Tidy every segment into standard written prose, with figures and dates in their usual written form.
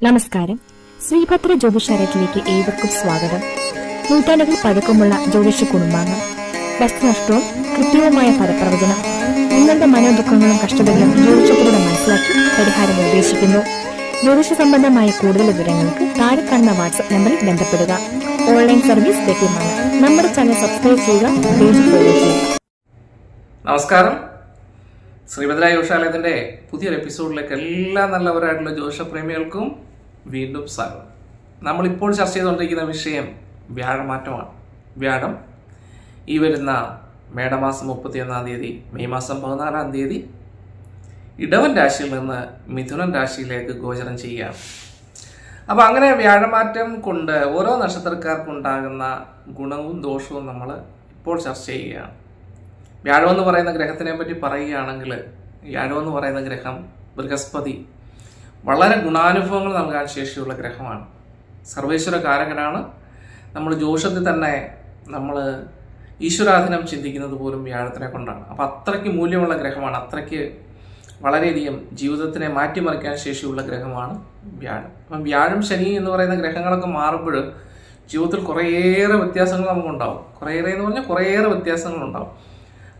നമസ്കാരം. ശ്രീഭദ്ര ജ്യോതിഷാലയത്തിലേക്ക് ഏവർക്കും സ്വാഗതം. നൂറ്റാണ്ടുകൾ പഴക്കമുള്ള ജ്യോതിഷ കുടുംബാംഗം, വസ്തുനഷ്ടവും കൃത്യവുമായ ഫലപ്രവചനം, നിങ്ങളുടെ മനോദുഃഖങ്ങളും കഷ്ടതകളും ജ്യോതിഷത്തിലൂടെ മനസ്സിലാക്കി പരിഹാരം നിർദ്ദേശിക്കുന്നു. ജ്യോതിഷ സംബന്ധമായ കൂടുതൽ വിവരങ്ങൾക്ക് താഴെ കാണുന്ന വാട്സ്ആപ്പ് നമ്പറിൽ ബന്ധപ്പെടുക. ഓൺലൈൻ സർവീസ് ലഭ്യമാണ്. നമ്മുടെ ചാനൽ സബ്സ്ക്രൈബ് ചെയ്യുക, പേജ് ഫോളോ ചെയ്യുക. നമസ്കാരം. ശ്രീഭദ്ര ജ്യോതിഷാലയത്തിന്റെ പുതിയൊരു എപ്പിസോഡിലേക്ക് എല്ലാ നല്ലവരായിട്ടുള്ള ജ്യോതിഷപ്രേമികൾക്കും വീണ്ടും സ്വാഗതം. നമ്മളിപ്പോൾ ചർച്ച ചെയ്തുകൊണ്ടിരിക്കുന്ന വിഷയം വ്യാഴമാറ്റമാണ്. വ്യാഴം ഈ വരുന്ന മേടമാസം 31-ാം തീയതി, മെയ് മാസം 14-ാം തീയതി ഇടവൻ രാശിയിൽ നിന്ന് മിഥുനൻ രാശിയിലേക്ക് ഗോചരം ചെയ്യുകയാണ്. അപ്പോൾ അങ്ങനെ വ്യാഴമാറ്റം കൊണ്ട് ഓരോ നക്ഷത്രക്കാർക്കുണ്ടാകുന്ന ഗുണവും ദോഷവും നമ്മൾ ഇപ്പോൾ ചർച്ച ചെയ്യുകയാണ്. വ്യാഴം എന്ന് പറയുന്ന ഗ്രഹത്തിനെ പറ്റി പറയുകയാണെങ്കിൽ, വ്യാഴം എന്ന് പറയുന്ന ഗ്രഹം ബൃഹസ്പതി വളരെ ഗുണാനുഭവങ്ങൾ നൽകാൻ ശേഷിയുള്ള ഗ്രഹമാണ്. സർവേശ്വര കാരകനാണ്. നമ്മൾ ജ്യോതിഷത്തിൽ തന്നെ നമ്മൾ ഈശ്വരാധീനം ചിന്തിക്കുന്നത് പോലും വ്യാഴത്തിനെ കൊണ്ടാണ്. അപ്പോൾ അത്രയ്ക്ക് മൂല്യമുള്ള ഗ്രഹമാണ്, അത്രയ്ക്ക് വളരെയധികം ജീവിതത്തിനെ മാറ്റിമറിക്കാൻ ശേഷിയുള്ള ഗ്രഹമാണ് വ്യാഴം. അപ്പം വ്യാഴം ശനി എന്ന് പറയുന്ന ഗ്രഹങ്ങളൊക്കെ മാറുമ്പോൾ ജീവിതത്തിൽ കുറേയേറെ വ്യത്യാസങ്ങൾ നമുക്കുണ്ടാവും. കുറേയേറെ എന്ന് പറഞ്ഞാൽ കുറേയേറെ വ്യത്യാസങ്ങളുണ്ടാവും.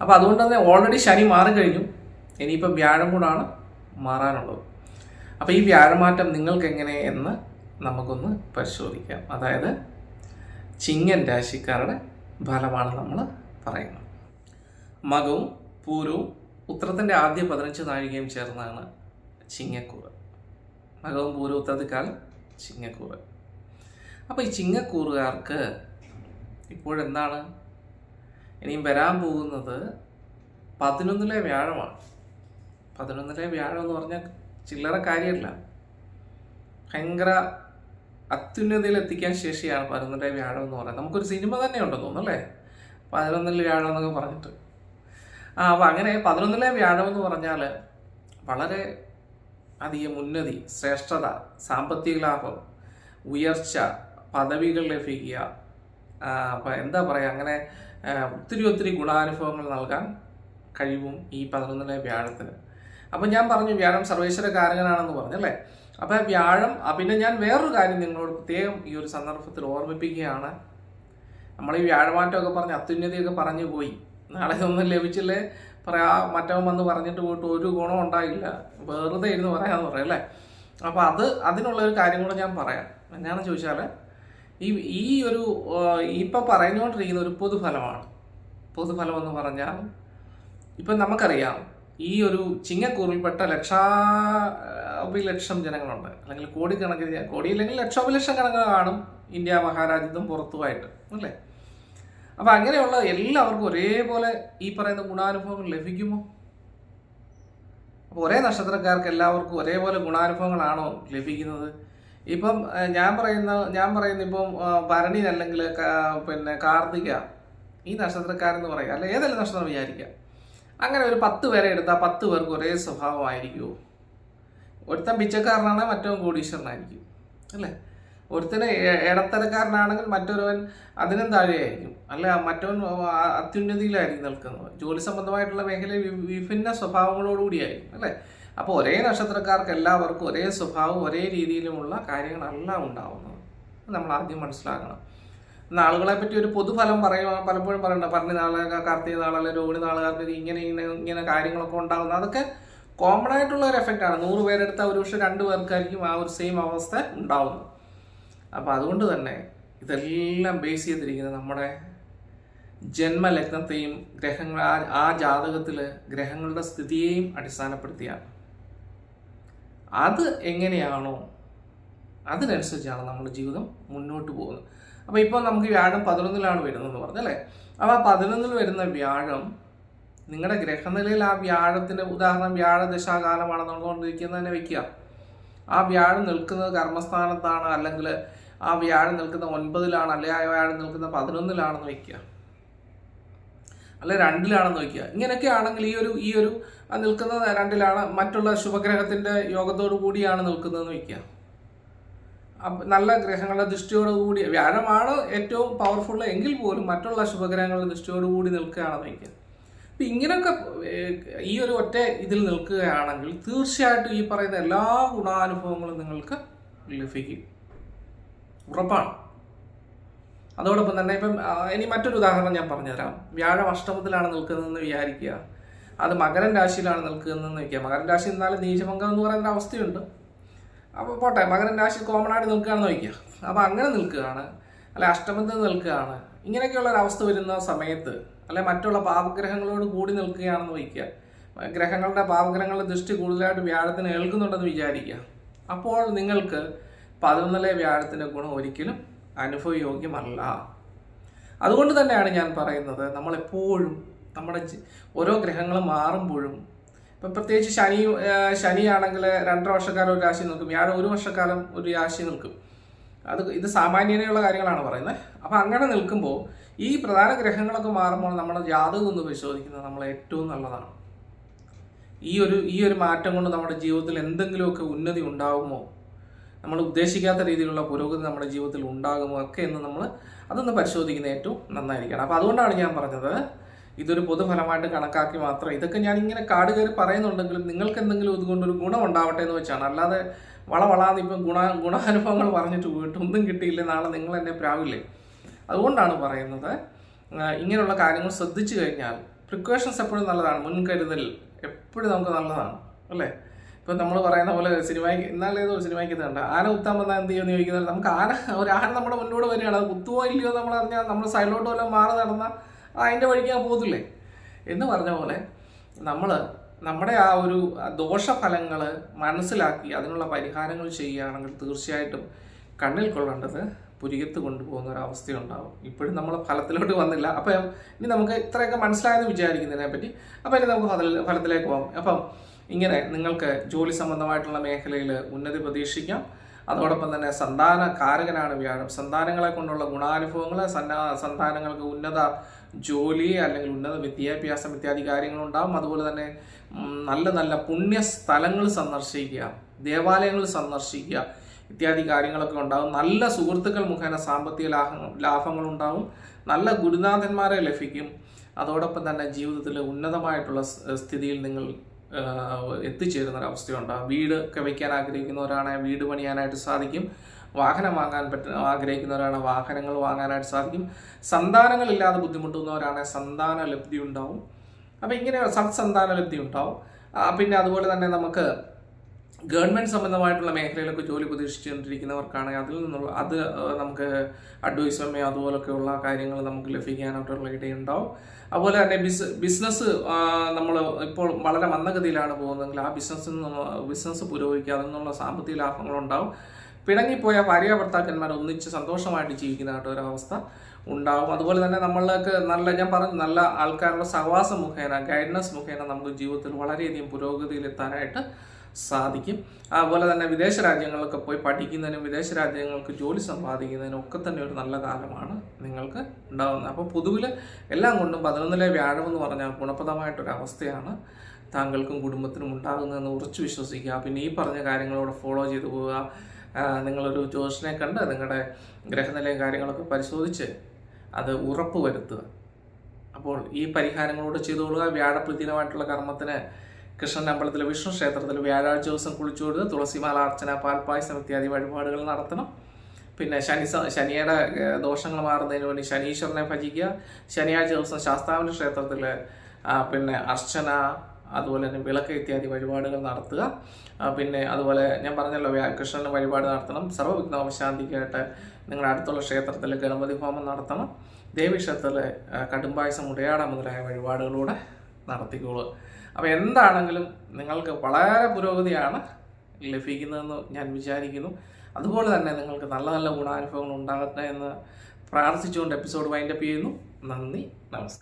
അപ്പോൾ അതുകൊണ്ട് തന്നെ ഓൾറെഡി ശനി മാറിക്കഴിഞ്ഞു, ഇനിയിപ്പം വ്യാഴം കൂടാണ് മാറാനുള്ളത്. അപ്പോൾ ഈ വ്യാഴമാറ്റം നിങ്ങൾക്ക് എങ്ങനെ എന്ന് നമുക്കൊന്ന് പരിശോധിക്കാം. അതായത് ചിങ്ങൻ രാശിക്കാരുടെ ഫലമാണ് നമ്മൾ പറയുന്നത്. മകവും പൂരവും ഉത്രത്തിൻ്റെ ആദ്യ 15 നാഴികയും ചേർന്നാണ് ചിങ്ങക്കൂറ്. മകവും പൂരവും ഉത്രത്തിക്കാലം ചിങ്ങക്കൂറ്. അപ്പോൾ ഈ ചിങ്ങക്കൂറുകാർക്ക് ഇപ്പോഴെന്താണ് ഇനിയും വരാൻ പോകുന്നത്? 11-ലെ വ്യാഴമാണ്. 11-ലെ വ്യാഴം എന്ന് പറഞ്ഞാൽ ചില്ലറ കാര്യമല്ല, ഭയങ്കര അത്യുന്നതിയിൽ എത്തിക്കാൻ ശേഷിയാണ് 11-ലെ വ്യാഴം എന്ന് പറയുന്നത്. നമുക്കൊരു സിനിമ തന്നെ ഉണ്ടെന്ന് തോന്നുന്നു അല്ലേ, 11-ലെ വ്യാഴം എന്നൊക്കെ പറഞ്ഞിട്ട്. അപ്പോൾ അങ്ങനെ 11-ലെ വ്യാഴം എന്ന് പറഞ്ഞാൽ വളരെ അധികം ഉന്നതി, ശ്രേഷ്ഠത, സാമ്പത്തിക ലാഭം, ഉയർച്ച, പദവികൾ ലഭിക്കുക, എന്താ പറയുക, അങ്ങനെ ഒത്തിരി ഗുണാനുഭവങ്ങൾ നൽകാൻ കഴിവും ഈ 11-ലെ വ്യാഴത്തിന്. അപ്പം ഞാൻ പറഞ്ഞു വ്യാഴം സർവേശ്വര കാരകനാണെന്ന് പറഞ്ഞല്ലേ. അപ്പോൾ വ്യാഴം, പിന്നെ ഞാൻ വേറൊരു കാര്യം നിങ്ങളോട് പ്രത്യേകം ഈ ഒരു സന്ദർഭത്തിൽ ഓർമ്മിപ്പിക്കുകയാണ്. നമ്മൾ ഈ വ്യാഴമാറ്റമൊക്കെ പറഞ്ഞ് അത്യുന്നതിയൊക്കെ പറഞ്ഞു പോയി, നാളെ ഒന്നും ലഭിച്ചില്ലേ പറയാ, മറ്റവൻ വന്ന് പറഞ്ഞിട്ട് പോയിട്ട് ഒരു ഗുണം ഉണ്ടായില്ല, വെറുതെ ഇരുന്ന് പറയാമെന്ന് പറയാം അല്ലേ. അപ്പോൾ അതിനുള്ളൊരു കാര്യം കൂടെ ഞാൻ പറയാം. എന്നാണെന്ന് ചോദിച്ചാൽ ഈ ഒരു ഇപ്പം പറഞ്ഞുകൊണ്ടിരിക്കുന്ന ഒരു പൊതുഫലമാണ്. പൊതുഫലം എന്ന് പറഞ്ഞാൽ ഇപ്പം നമുക്കറിയാം, ഈ ഒരു ചിങ്ങക്കൂറിൽപ്പെട്ട ലക്ഷാഭിലക്ഷം ജനങ്ങളുണ്ട്, അല്ലെങ്കിൽ കോടിക്കണക്കിന്, കോടിയില്ലെങ്കിൽ ലക്ഷോപലക്ഷം കണക്കിന് കാണും ഇന്ത്യ മഹാരാജ്യത്തും പുറത്തുമായിട്ട് അല്ലേ. അപ്പം അങ്ങനെയുള്ള എല്ലാവർക്കും ഒരേപോലെ ഈ പറയുന്ന ഗുണാനുഭവങ്ങൾ ലഭിക്കുമോ? അപ്പോൾ ഒരേ നക്ഷത്രക്കാർക്ക് എല്ലാവർക്കും ഒരേപോലെ ഗുണാനുഭവങ്ങളാണോ ലഭിക്കുന്നത്? ഇപ്പം ഞാൻ പറയുന്ന ഇപ്പം ഭരണി അല്ലെങ്കിൽ പിന്നെ കാർത്തിക, ഈ നക്ഷത്രക്കാരെന്ന് പറയുക, അല്ല ഏതെങ്കിലും നക്ഷത്രം വിചാരിക്കുക, അങ്ങനെ ഒരു 10 പേരെ എടുത്താൽ 10 പേർക്ക് ഒരേ സ്വഭാവമായിരിക്കുമോ? ഒരുത്തൻ പിച്ചക്കാരനാണ്, മറ്റവൻ കോടീശ്വരനായിരിക്കും അല്ലേ. ഒരുത്തന് ഇടത്തരക്കാരനാണെങ്കിൽ മറ്റൊരുവൻ അതിനും താഴെയായിരിക്കും, അല്ല മറ്റവൻ അത്യുന്നതിയിലായിരിക്കും നിൽക്കുന്നത്. ജോലി സംബന്ധമായിട്ടുള്ള മേഖലയിൽ വിഭിന്ന സ്വഭാവങ്ങളോടുകൂടിയായിരിക്കും അല്ലേ. അപ്പോൾ ഒരേ നക്ഷത്രക്കാർക്ക് എല്ലാവർക്കും ഒരേ സ്വഭാവം, ഒരേ രീതിയിലുമുള്ള കാര്യങ്ങളല്ല ഉണ്ടാവുന്നത്. നമ്മൾ ആദ്യം മനസ്സിലാക്കണം. നാളുകളെ പറ്റി ഒരു പൊതുഫലം പലപ്പോഴും പറയണ്ട, പറഞ്ഞ നാളുകാർ, കാർത്തിക നാളെ, രോഹിണി നാളുകാർക്ക് ഇങ്ങനെ കാര്യങ്ങളൊക്കെ ഉണ്ടാകുന്നത്, അതൊക്കെ കോമൺ ആയിട്ടുള്ള ഒരു എഫക്റ്റാണ്. 100 പേരെടുത്താൽ ഒരു പക്ഷേ 2 പേർക്കായിരിക്കും ആ ഒരു സെയിം അവസ്ഥ ഉണ്ടാവുന്നത്. അപ്പോൾ അതുകൊണ്ട് തന്നെ ഇതെല്ലാം ബേസ് ചെയ്തിരിക്കുന്നത് നമ്മുടെ ജന്മലഗ്നത്തെയും ഗ്രഹങ്ങൾ, ആ ജാതകത്തിൽ ഗ്രഹങ്ങളുടെ സ്ഥിതിയെയും അടിസ്ഥാനപ്പെടുത്തിയാണ്. അത് എങ്ങനെയാണോ അതിനനുസരിച്ചാണ് നമ്മുടെ ജീവിതം മുന്നോട്ട് പോകുന്നത്. അപ്പോൾ ഇപ്പോൾ നമുക്ക് വ്യാഴം 11-ലാണ് വരുന്നതെന്ന് പറഞ്ഞല്ലേ. അപ്പോൾ 11-ൽ വരുന്ന വ്യാഴം നിങ്ങളുടെ ഗ്രഹനിലയിൽ, ആ വ്യാഴത്തിൻ്റെ ഉദാഹരണം വ്യാഴദശാകാലമാണെന്നുള്ളതുകൊണ്ടിരിക്കുന്നത് തന്നെ വയ്ക്കുക. ആ വ്യാഴം നിൽക്കുന്നത് കർമ്മസ്ഥാനത്താണ്, അല്ലെങ്കിൽ ആ വ്യാഴം നിൽക്കുന്ന 9-ലാണ്, അല്ലെങ്കിൽ ആ വ്യാഴം നിൽക്കുന്ന 11-ലാണെന്ന് വയ്ക്കുക, അല്ലെ 2-ലാണെന്ന് വയ്ക്കുക. ഇങ്ങനെയൊക്കെ ആണെങ്കിൽ ഈ ഒരു നിൽക്കുന്നത് 2-ലാണ്, മറ്റുള്ള ശുഭഗ്രഹത്തിൻ്റെ യോഗത്തോടു കൂടിയാണ് നിൽക്കുന്നതെന്ന് വയ്ക്കുക. നല്ല ഗ്രഹങ്ങളുടെ ദൃഷ്ടിയോടുകൂടി, വ്യാഴമാണ് ഏറ്റവും പവർഫുൾ എങ്കിൽ പോലും മറ്റുള്ള ശുഭഗ്രഹങ്ങളുടെ ദൃഷ്ടിയോടുകൂടി നിൽക്കുകയാണെന്ന് വയ്ക്കുക. അപ്പം ഇങ്ങനെയൊക്കെ ഈ ഒരു ഒറ്റ ഇതിൽ നിൽക്കുകയാണെങ്കിൽ തീർച്ചയായിട്ടും ഈ പറയുന്ന എല്ലാ ഗുണാനുഭവങ്ങളും നിങ്ങൾക്ക് ലഭിക്കും, ഉറപ്പാണ്. അതോടൊപ്പം തന്നെ ഇപ്പം ഇനി മറ്റൊരു ഉദാഹരണം ഞാൻ പറഞ്ഞുതരാം. വ്യാഴം അഷ്ടമത്തിലാണ് നിൽക്കുന്നതെന്ന് വിചാരിക്കുക, അത് മകരൻ രാശിയിലാണ് നിൽക്കുന്നതെന്ന് വയ്ക്കുക. മകരൻ രാശി എന്നാലും നീചഭംഗം എന്ന് പറയുന്ന അവസ്ഥയുണ്ട്. അപ്പോൾ പോട്ടെ, മകരൻ രാശി കോമൺ ആയിട്ട് നിൽക്കുകയാണെന്ന് വയ്ക്കുക. അപ്പോൾ അങ്ങനെ നിൽക്കുകയാണ്, അല്ലെ അഷ്ടമത്തിൽ നിൽക്കുകയാണ്, ഇങ്ങനെയൊക്കെയുള്ള ഒരു അവസ്ഥ വരുന്ന സമയത്ത്, അല്ലെ മറ്റുള്ള പാപഗ്രഹങ്ങളോട് കൂടി നിൽക്കുകയാണെന്ന് വയ്ക്കുക. ഗ്രഹങ്ങളുടെ പാപഗ്രഹങ്ങളുടെ ദൃഷ്ടി കൂടുതലായിട്ട് വ്യാഴത്തിന് ഏൽക്കുന്നുണ്ടെന്ന് വിചാരിക്കുക. അപ്പോൾ നിങ്ങൾക്ക് 11 വ്യാഴത്തിൻ്റെ ഗുണം ഒരിക്കലും അനുഭവയോഗ്യമല്ല. അതുകൊണ്ട് തന്നെയാണ് ഞാൻ പറയുന്നത്, നമ്മളെപ്പോഴും നമ്മുടെ ഓരോ ഗ്രഹങ്ങൾ മാറുമ്പോഴും, ഇപ്പം പ്രത്യേകിച്ച് ശനിയാണെങ്കിൽ 2.5 വർഷക്കാലം ഒരു രാശി നിൽക്കും, വ്യാഴം 1 വർഷക്കാലം ഒരു രാശി നിൽക്കും. ഇത് സാമാന്യതയുള്ള കാര്യങ്ങളാണ് പറയുന്നത്. അപ്പം അങ്ങനെ നിൽക്കുമ്പോൾ ഈ പ്രധാന ഗ്രഹങ്ങളൊക്കെ മാറുമ്പോൾ നമ്മുടെ ജാതകം ഒന്ന് പരിശോധിക്കുന്നത് നമ്മൾ ഏറ്റവും നല്ലതാണ്. ഈ ഒരു മാറ്റം കൊണ്ട് നമ്മുടെ ജീവിതത്തിൽ എന്തെങ്കിലുമൊക്കെ ഉന്നതി ഉണ്ടാകുമോ, നമ്മൾ ഉദ്ദേശിക്കാത്ത രീതിയിലുള്ള പുരോഗതി നമ്മുടെ ജീവിതത്തിൽ ഉണ്ടാകുമോ ഒക്കെ എന്ന് അതൊന്ന് പരിശോധിക്കുന്നത് ഏറ്റവും നന്നായിരിക്കണം. അപ്പോൾ അതുകൊണ്ടാണ് ഞാൻ പറഞ്ഞത്, ഇതൊരു പൊതുഫലമായിട്ട് കണക്കാക്കി മാത്രം ഇതൊക്കെ ഞാൻ ഇങ്ങനെ കാട് കയറി പറയുന്നുണ്ടെങ്കിലും നിങ്ങൾക്ക് എന്തെങ്കിലും ഇതുകൊണ്ടൊരു ഗുണം ഉണ്ടാവട്ടെ എന്ന് വെച്ചാണ്. അല്ലാതെ വളവളാന്ന് ഇപ്പം ഗുണാനുഭവങ്ങൾ പറഞ്ഞിട്ട് പോയിട്ട് ഒന്നും കിട്ടിയില്ല, നാളെ നിങ്ങൾ എന്നെ പ്രാവില്ലേ. അതുകൊണ്ടാണ് പറയുന്നത്, ഇങ്ങനെയുള്ള കാര്യങ്ങൾ ശ്രദ്ധിച്ചു കഴിഞ്ഞാൽ പ്രിക്കോഷൻസ് എപ്പോഴും നല്ലതാണ്, മുൻകരുതൽ എപ്പോഴും നമുക്ക് നല്ലതാണ്, അല്ലേ? ഇപ്പം നമ്മൾ പറയുന്ന പോലെ ഇന്നാളേതോ ഒരു സിനിമയ്ക്ക് കണ്ട ആന കുത്താൻ വന്നാൽ എന്ത് ചെയ്യുമെന്ന് ചോദിക്കുന്നത്, നമുക്ക് ഒരു ആന നമ്മുടെ മുന്നോട്ട് വരികയാണ്, അത് കുത്തുവോ ഇല്ലയോ നമ്മൾ അറിഞ്ഞാൽ നമ്മൾ സൈഡിലോട്ട് വല്ലതും മാറി നടന്നാൽ അതിൻ്റെ വഴിക്ക് ഞാൻ പോകത്തില്ലേ എന്ന് പറഞ്ഞ പോലെ നമ്മുടെ ആ ഒരു ദോഷഫലങ്ങൾ മനസ്സിലാക്കി അതിനുള്ള പരിഹാരങ്ങൾ ചെയ്യുകയാണെങ്കിൽ തീർച്ചയായിട്ടും കണ്ണിൽ കൊള്ളേണ്ടത് പുരികത്ത് കൊണ്ടുപോകുന്ന ഒരു അവസ്ഥയുണ്ടാവും. ഇപ്പോഴും നമ്മൾ ഫലത്തിലോട്ട് വന്നില്ല. അപ്പം ഇനി നമുക്ക് ഇത്രയൊക്കെ മനസ്സിലായെന്ന് വിചാരിക്കുന്നതിനെ പറ്റി. അപ്പം ഇനി നമുക്ക് ഫലത്തിലേക്ക് പോകാം. അപ്പം ഇങ്ങനെ നിങ്ങൾക്ക് ജോലി സംബന്ധമായിട്ടുള്ള മേഖലയിൽ ഉന്നതി പ്രതീക്ഷിക്കാം. അതോടൊപ്പം തന്നെ സന്താന കാരകനാണ് വ്യാഴം. സന്താനങ്ങളെ കൊണ്ടുള്ള ഗുണാനുഭവങ്ങൾ, സന്താനങ്ങൾക്ക് ഉന്നത ജോലി അല്ലെങ്കിൽ ഉന്നത വിദ്യാഭ്യാസം ഇത്യാദി കാര്യങ്ങളുണ്ടാകും. അതുപോലെ തന്നെ നല്ല നല്ല പുണ്യ സ്ഥലങ്ങൾ സന്ദർശിക്കുക, ദേവാലയങ്ങൾ സന്ദർശിക്കുക ഇത്യാദി കാര്യങ്ങളൊക്കെ ഉണ്ടാകും. നല്ല സുഹൃത്തുക്കൾ മുഖേന സാമ്പത്തിക ലാഭങ്ങളുണ്ടാകും. നല്ല ഗുരുനാഥന്മാരെ ലഭിക്കും. അതോടൊപ്പം തന്നെ ജീവിതത്തിൽ ഉന്നതമായിട്ടുള്ള സ്ഥിതിയിൽ നിങ്ങൾ എത്തിച്ചേരുന്ന ഒരവസ്ഥയുണ്ടാകും. വീട് ഒക്കെ വയ്ക്കാൻ ആഗ്രഹിക്കുന്നവരാണെങ്കിൽ വീട് പണിയാനായിട്ട് സാധിക്കും. വാഹനം വാങ്ങാൻ ആഗ്രഹിക്കുന്നവരാണ് വാഹനങ്ങൾ വാങ്ങാനായിട്ട് സാധിക്കും. സന്താനങ്ങളില്ലാതെ ബുദ്ധിമുട്ടുന്നവരാണെങ്കിൽ സന്താന ലബ്ധി ഉണ്ടാവും. അപ്പം ഇങ്ങനെ സന്താന ലബ്ധി ഉണ്ടാവും. പിന്നെ അതുപോലെ തന്നെ നമുക്ക് ഗവൺമെൻറ് സംബന്ധമായിട്ടുള്ള മേഖലയിലൊക്കെ ജോലി പ്രതീക്ഷിച്ചുകൊണ്ടിരിക്കുന്നവർക്കാണെങ്കിൽ അതിൽ നിന്നുള്ള നമുക്ക് അഡ്വൈസറിനെയോ അതുപോലൊക്കെയുള്ള കാര്യങ്ങൾ നമുക്ക് ലഭിക്കാനായിട്ടുള്ള ഇടയുണ്ടാവും. അതുപോലെ തന്നെ ബിസിനസ് നമ്മൾ ഇപ്പോൾ വളരെ മന്ദഗതിയിലാണ് പോകുന്നതെങ്കിൽ ആ ബിസിനസ് പുരോഗമിക്കുക, അതിൽ നിന്നുള്ള സാമ്പത്തിക ലാഭങ്ങളുണ്ടാവും. പിണങ്ങിപ്പോയ ഭാര്യ ഭർത്താക്കന്മാർ ഒന്നിച്ച് സന്തോഷമായിട്ട് ജീവിക്കുന്നതായിട്ട് ഒരവസ്ഥ ഉണ്ടാവും. അതുപോലെ തന്നെ നമ്മൾക്ക് നല്ല ആൾക്കാരുടെ സഹവാസം മുഖേന, ഗൈഡൻസ് മുഖേന നമുക്ക് ജീവിതത്തിൽ വളരെയധികം പുരോഗതിയിലെത്താനായിട്ട് സാധിക്കും. അതുപോലെ തന്നെ വിദേശ രാജ്യങ്ങളിലൊക്കെ പോയി പഠിക്കുന്നതിനും വിദേശ രാജ്യങ്ങൾക്ക് ജോലി സമ്പാദിക്കുന്നതിനും ഒക്കെ തന്നെ ഒരു നല്ല കാലമാണ് നിങ്ങൾക്ക് ഉണ്ടാകുന്നത്. അപ്പോൾ പൊതുവിൽ എല്ലാം കൊണ്ടും 11 വ്യാഴം എന്ന് പറഞ്ഞാൽ ഗുണപ്രദമായിട്ടൊരവസ്ഥയാണ് താങ്കൾക്കും കുടുംബത്തിനും ഉണ്ടാകുന്നതെന്ന് ഉറച്ചു വിശ്വസിക്കുക. പിന്നെ ഈ പറഞ്ഞ കാര്യങ്ങളോട് ഫോളോ ചെയ്തു പോവുക. നിങ്ങളൊരു ജ്യോതിഷനെ കണ്ട് നിങ്ങളുടെ ഗ്രഹനിലയും കാര്യങ്ങളൊക്കെ പരിശോധിച്ച് അത് ഉറപ്പ് വരുത്തുക. അപ്പോൾ ഈ പരിഹാരങ്ങളോട് ചെയ്തുകൊള്ളുക. വ്യാഴപ്രതീനമായിട്ടുള്ള കർമ്മത്തിന് കൃഷ്ണൻ അമ്പലത്തിൽ വിഷ്ണു ക്ഷേത്രത്തിൽ വ്യാഴാഴ്ച ദിവസം കുളിച്ചു കൊടുത്ത് തുളസിമാല അർച്ചന, പാൽപ്പായസം ഇത്യാദി വഴിപാടുകൾ നടത്തണം. പിന്നെ ശനിയുടെ ദോഷങ്ങൾ മാറുന്നതിന് വേണ്ടി ശനീശ്വരനെ ഭജിക്കുക. ശനിയാഴ്ച ദിവസം ശാസ്താവിൻ്റെ ക്ഷേത്രത്തിൽ പിന്നെ അർച്ചന, അതുപോലെ തന്നെ വിളക്ക് ഇത്യാദി വഴിപാടുകൾ നടത്തുക. പിന്നെ അതുപോലെ ഞാൻ പറഞ്ഞല്ലോ കൃഷ്ണന് വഴിപാട് നടത്തണം. സർവ്വവിഘ്നോപശാന്തിക്കായിട്ട് നിങ്ങളുടെ അടുത്തുള്ള ക്ഷേത്രത്തിൽ ഗണപതി ഹോമം നടത്തണം. ദേവീക്ഷേത്രത്തിൽ കടുംപായസം, മുടയാട മുതലായ വഴിപാടുകളൂടെ നടത്തിക്കോളുക. അപ്പോൾ എന്താണെങ്കിലും നിങ്ങൾക്ക് വളരെ പുരോഗതിയാണ് ലഭിക്കുന്നതെന്ന് ഞാൻ വിചാരിക്കുന്നു. അതുപോലെ തന്നെ നിങ്ങൾക്ക് നല്ല നല്ല ഗുണാനുഭവങ്ങൾ ഉണ്ടാകട്ടെ എന്ന് പ്രാർത്ഥിച്ചുകൊണ്ട് എപ്പിസോഡ് വൈൻഡപ്പ് ചെയ്യുന്നു. നന്ദി, നമസ്കാരം.